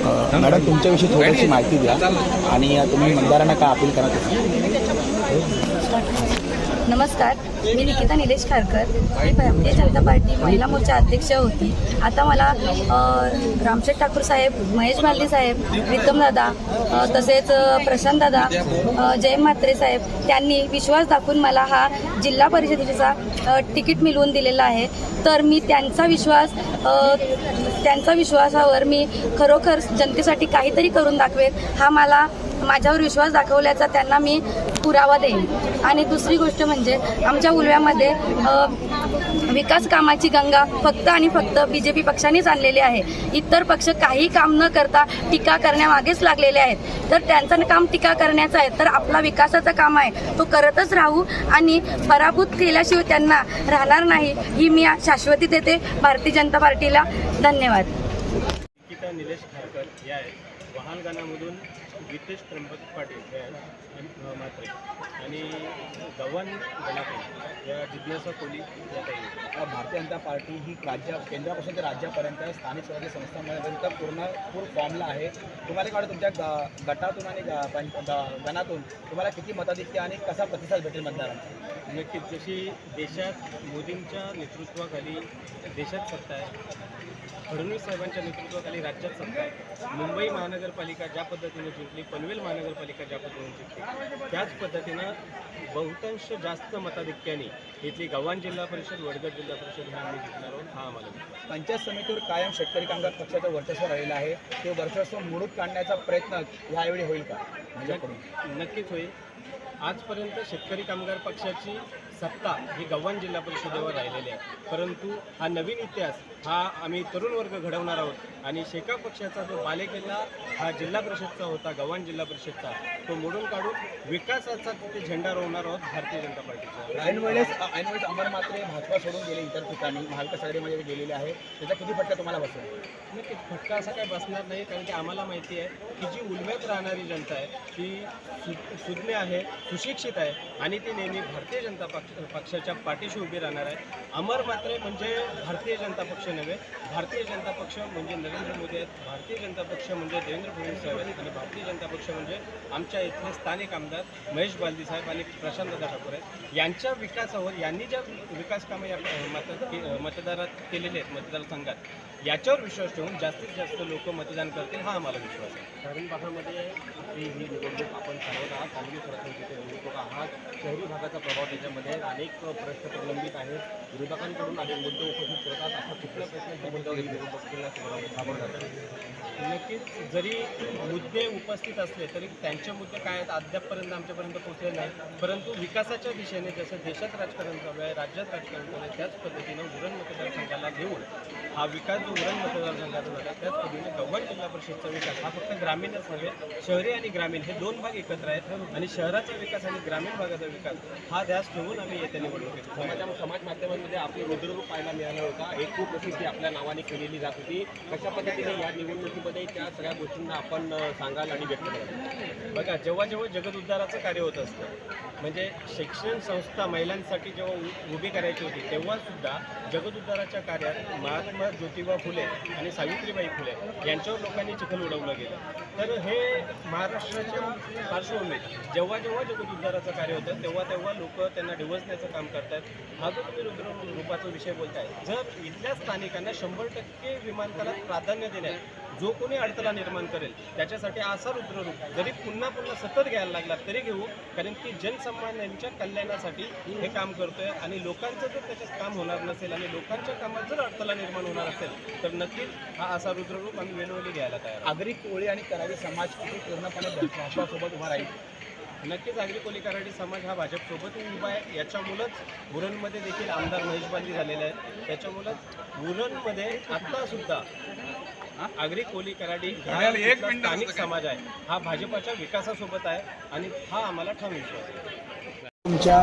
Madam तुमच्याविषयी थोडीशी माहिती द्या आणि तुम्ही मतदारांना काय अपील करत असाल? नमस्कार, मी निकिता निलेश खारकर. मी भारतीय जनता पार्टी महिला मोर्चा अध्यक्ष होती. आता मला रामशेठ ठाकूर साहेब, महेश बालदी साहेब, प्रीतम दादा, तसेच प्रशांत दादा, जय म्हात्रे साहेब त्यांनी विश्वास दाखवून मला हा जिल्हा परिषदेचा तिकीट मिळवून दिलेला आहे. तर मी त्यांचा विश्वासावर मी खरोखर जनतेसाठी काहीतरी करून दाखवेन, हा माझ्यावर विश्वास दाखवल्याचा त्यांना मी पुरावा देईन. आणि दुसरी गोष्ट म्हणजे आमच्या उलव्यामध्ये विकास कामाची गंगा फक्त आणि फक्त BJP पक्षानेच आणलेली आहे. इतर पक्ष काही काम न करता टीका करण्यामागेच लागलेले आहेत. तर त्यांचं काम टीका करण्याचं आहे, तर आपला विकासाचं काम आहे तो करतच राहू आणि पराभूत केल्याशिवाय त्यांना राहणार नाही, ही मी शाश्वती देते भारतीय जनता पार्टीला. धन्यवाद. निकिता निलेश खारकर या आहेत. वाहनगाणामधून गीतेश त्र्यंबक पाटील मात्रे आणि गव्हाण गणापूर या जिज्ञासा कोली या काही. भारतीय जनता पार्टी ही केंद्रापासून ते राज्यापर्यंत स्थानिक स्वराज्य संस्थांमध्ये पूर्ण फॉर्मला आहे. तुम्हाला काय तुमच्या गटातून आणि गणातून तुम्हाला किती मताधिक्य आणि कसा प्रतिसाद भेटेल मतदारांचा? नक्कीच. जशी देशात मोदींच्या नेतृत्वाखाली देशात सत्ता आहे, फडणवीस साहेबांच्या नेतृत्वाखाली राज्यात सत्ता आहे. मुंबई महानगरपालिका ज्या पद्धतीने जिंकली, पनवेल महानगरपालिका ज्या पद्धतीने जिंकली, त्याच पद्धतीनं बहुतांश जास्त मताधिक्याने इथली गव्हाण जिल्हा परिषद, वडगड जिल्हा परिषद ह्या आम्ही जिंकणार आहोत, हा आम्हाला मिळतो. पंचायत समितीवर कायम शेतकरी कामगार पक्षाचं वर्चस्व राहिलं आहे. ते वर्चस्व मोडून काढण्याचा प्रयत्न ह्यावेळी होईल का? नक्कीच होईल. आजपर्यंत शेतकरी कामगार पक्षाची सत्ता ही गव्हाण जिल्हा परिषदेवर राहिलेली आहे, परंतु हा नवीन इतिहास हा आम्ही तरुण वर्ग घडवणार आहोत आणि शेका पक्षाचा जो बालेकिल्ला हा जिल्हा परिषदचा होता, गव्हाण जिल्हा परिषदचा, तो मोडून काढून विकासाचा तिथे झेंडा रोवणार आहोत भारतीय जनता पार्टीचा. ऐनवेळेस अमर मात्रे भाजपा सोडून गेले, इतर ठिकाणी महाविकास आघाडीमध्ये गेलेले आहे, त्याचा किती फटका तुम्हाला बसेल? नक्कीच फटका असा काही बसणार नाही, कारण की आम्हाला माहिती आहे की जी उलव्यात राहणारी जनता आहे ती सुज्ञ आहे, सुशिक्षित आहे आणि ती नेहमी भारतीय जनता पक्षाच्या पाठीशी उभी राहणार आहे. अमर मात्रे म्हणजे भारतीय जनता पक्ष नव्हे, भारतीय जनता पक्ष म्हणजे नरेंद्र मोदी आहेत, भारतीय जनता पक्ष म्हणजे देवेंद्र फडणवीस साहेब आहेत आणि भारतीय जनता पक्ष म्हणजे आमच्या इथले स्थानिक आमदार महेश बालदी साहेब आणि प्रशांत ठाकूर आहेत. यांच्या विकासावर, यांनी ज्या विकास कामं या मतदारात केलेले आहेत मतदारसंघात, याच्यावर विश्वास ठेवून जास्तीत जास्त लोक मतदान करतील, हा आम्हाला विश्वास आहे. शहरी भागामध्ये ही निवडणूक आपण चालवत आहात, सांगली स्वराज्याची निवडणूक आहात. शहरी भागाचा प्रभाव त्याच्यामध्ये अनेक प्रश्न प्रलंबित आहेत, विरोधकांकडून अनेक मुद्दे उपस्थित करतात. असा कुठल्या प्रश्नाच्या मुद्द्यावर ही निवडणूक सामोरं जातात? नक्कीच. जरी मुद्दे उपस्थित असले तरी त्यांचे मुद्दे काय आहेत अद्यापपर्यंत आमच्यापर्यंत पोहोचले नाही, परंतु विकासाच्या दिशेने जसं देशात राजकारण चालू आहे, राज्यात राजकारण चालू आहे, त्याच पद्धतीनं उरण मतदारसंघाला घेऊन हा विकास जो उरण मतदारसंघाचा झाला, त्याच पद्धतीने गव्हाण जिल्हा परिषदचा विकास हा फक्त ग्रामीणच नव्हे, शहरी आणि ग्रामीण हे दोन भाग एकत्र आहेत आणि शहराचा विकास आणि ग्रामीण भागाचा विकास हा ध्यास ठेवून आम्ही येत्या निवडणुकीत समाज माध्यमांमध्ये आपली रुद्ररूप पाहायला मिळालं होता. एक खूप प्रसिद्धी आपल्या नावाने केलेली जात होती. कशा पद्धतीने या निवडणुकीमध्ये त्या सगळ्या गोष्टींना आपण सांगाल आणि व्यक्त कराल? बघा, जेव्हा जेव्हा जगदुद्धाराचं कार्य होत असतं, म्हणजे शिक्षण संस्था महिलांसाठी जेव्हा उभी करायची होती, तेव्हासुद्धा जगदुद्धाराच्या कार्यात महात्मा ज्योतिबा फुले आणि सावित्रीबाई फुले यांच्यावर लोकांनी चिखल उडवलं गेलं. तर हे महाराष्ट्राच्या पार्श्वभूमीत जेव्हा जेव्हा जगदुद्धाराचं कार्य होतं तेव्हा तेव्हा लोक त्यांना डिवचण्याचं काम करतात. हा जो तुम्ही रुद्ररूपाचा विषय बोलताय, जर इथल्या स्थानिकांना 100% विमानतळात प्राधान्य देण्यात जो कोणी अडथळा निर्माण करेल त्याच्यासाठी असा रुद्ररूप जरी पुन्हा पुन्हा सतत घ्यायला लागला तरी घेऊ, कारण की जनसामान्यांच्या कल्याणासाठी हे काम करतोय आणि लोकांचं जर त्याच्यात काम होणार नसेल आणि लोकांच्या कामात जर अडथळा निर्माण होणार असेल तर नक्कीच हा असा रुद्ररूप आम्ही वेळोवेळी घ्यायला तयार. आगरी कोळी आणि कराडी समाज किती पूर्णपणे भाजपासोबत उभा राहील? नक्कीच आगरी कोळी कराडी समाज हा भाजपसोबत उभा आहे. याच्यामुळंच उरणमध्ये देखील आमदार महेश बालदी झालेले आहेत. त्याच्यामुळंच उरणमध्ये आत्तासुद्धा आगरी कोळी कराडी स्थानिक समाज आहे हा भाजपाच्या विकासासोबत आहे आणि हा आम्हाला ठाम विश्वास आहे. तुमच्या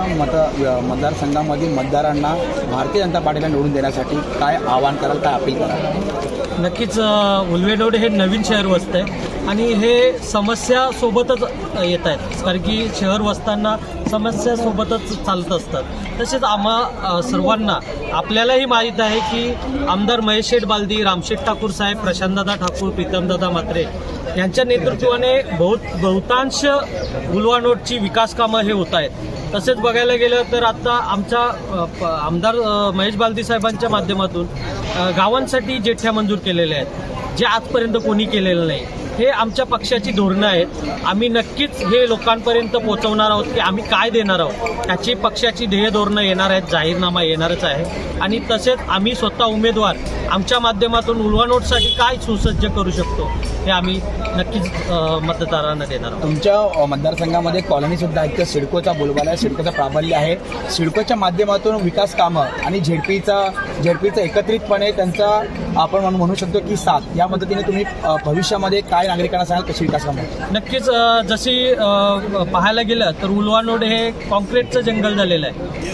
मतदारसंघामधील मतदारांना भारतीय जनता पार्टीला निवडून देण्यासाठी काय आवाहन कराल, काय अपील कराल? नक्कीच उल्वेडोड हे नवीन शहर वसतं आहे आणि हे समस्यासोबतच येत आहेत, कारण की शहर वसताना समस्यासोबतच चालत असतात. तसेच आम्हा सर्वांना आपल्यालाही माहीत आहे की आमदार महेश शेठ बालदी, रामशेठ ठाकूर साहेब, प्रशांतदादा ठाकूर, प्रीतमदादा म्हात्रे यांच्या नेतृत्वाने बहुतांश उल्वानोडची विकास कामं हे होत आहेत. तसेच बघायला गेलं तर आता आमच्या आमदार महेश बालदी साहेबांच्या माध्यमातून गावांसाठी जेठ्या मंजूर केलेल्या आहेत, जे आजपर्यंत कोणी केलेलं नाही. हे आमच्या पक्षाची धोरणं आहेत. आम्ही नक्कीच हे लोकांपर्यंत पोहोचवणार आहोत की आम्ही काय देणार आहोत. त्याची पक्षाची ध्येय धोरणं येणार आहेत, जाहीरनामा येणारच आहे. आणि तसेच आम्ही स्वतः उमेदवार आमच्या माध्यमातून उल्वानोडसाठी काय सुसज्ज करू शकतो हे आम्ही नक्कीच मतदारांना देणार आहोत. तुमच्या मतदारसंघामध्ये कॉलनीसुद्धा आहेत, तर सिडकोचा बोलबाला आहे, सिडकोचं प्राबल्य आहे. सिडकोच्या माध्यमातून विकास कामं आणि झेडपीचं एकत्रितपणे त्यांचा आपण म्हणू शकतो की साथ, या मदतीने तुम्ही भविष्यामध्ये काय नागरिकांना सांगाल, कशी विकास कामं? नक्कीच जशी पाहायला गेलं तर उल्वानोड हे कॉन्क्रीटचं जंगल झालेलं आहे.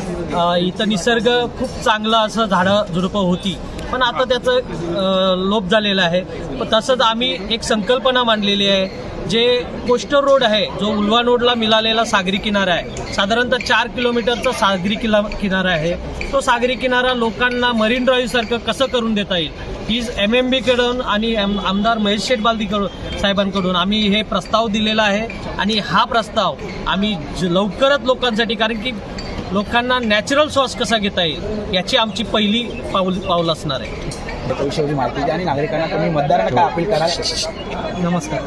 इथं निसर्ग खूप चांगलं असं झाडं झुडपं होती, पण आता त्याचं लोप झालेलं आहे. पण तसंच आम्ही एक संकल्पना मांडलेली आहे, जे कोस्टर रोड आहे, जो उल्वानोडला मिळालेला सागरी किनारा आहे, साधारणतः 4 किलोमीटरचा सागरी किनारा आहे. तो सागरी किनारा लोकांना मरीन ड्राईव्हसारखं कसं ककरून देता येईल, ही MMB-कडून आणि आमदार महेश शेठ बालदी साहेबांकडून आम्ही हे प्रस्ताव दिलेला आहे. आणि हा प्रस्ताव आम्ही लवकरच लोकांसाठी, कारण की लोकांना नॅचरल श्वास कसा घेता येईल याची आमची पहिली पाऊल असणार आहे. त्याविषयी माहिती द्या आणि नागरिकांना तुम्ही मतदारांना काय अपील कराल? नमस्कार.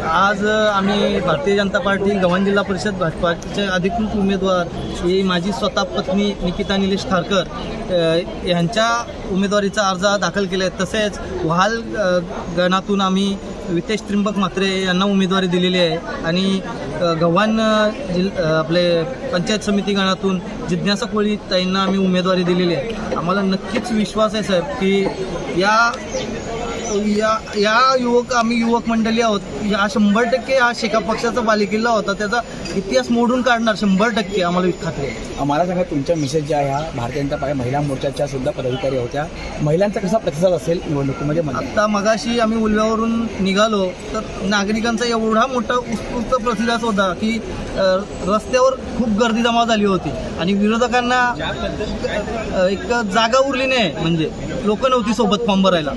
आज आम्ही भारतीय जनता पार्टी गव्हाण जिल्हा परिषद भाजपाचे अधिकृत उमेदवार ही माझी स्वतः पत्नी निकिता निलेश खारकर यांच्या उमेदवारीचा अर्ज दाखल केला आहे. तसेच वहाल गणातून आम्ही वितेश त्रिंबक म्हात्रे यांना उमेदवारी दिलेली आहे आणि गव्हाण आपले पंचायत समिती गणातून जिज्ञासा कोळी ताईंना आम्ही उमेदवारी दिलेली आहे. आम्हाला नक्कीच विश्वास आहे साहेब की या आम्ही युवक मंडळी आहोत. हा 100% हा शेका पक्षाचा बालेकिल्ला होता, त्याचा इतिहास मोडून काढणार 100% आम्हाला खात्री आहे. मला सांगा, तुमच्या मिसेस ज्या ह्या भारतीय जनता पार्टी महिला मोर्चाच्या सुद्धा पदाधिकारी होत्या, महिलांचा कसा प्रतिसाद असेल निवडणुकीमध्ये? आता मगाशी आम्ही उल्व्यावरून निघालो तर नागरिकांचा एवढा मोठा उत्स्फूर्त प्रतिसाद होता की रस्त्यावर खूप गर्दी जमा झाली होती आणि विरोधकांना एक जागा उरली नाही, म्हणजे लोक नव्हती सोबत फॉर्म भरायला.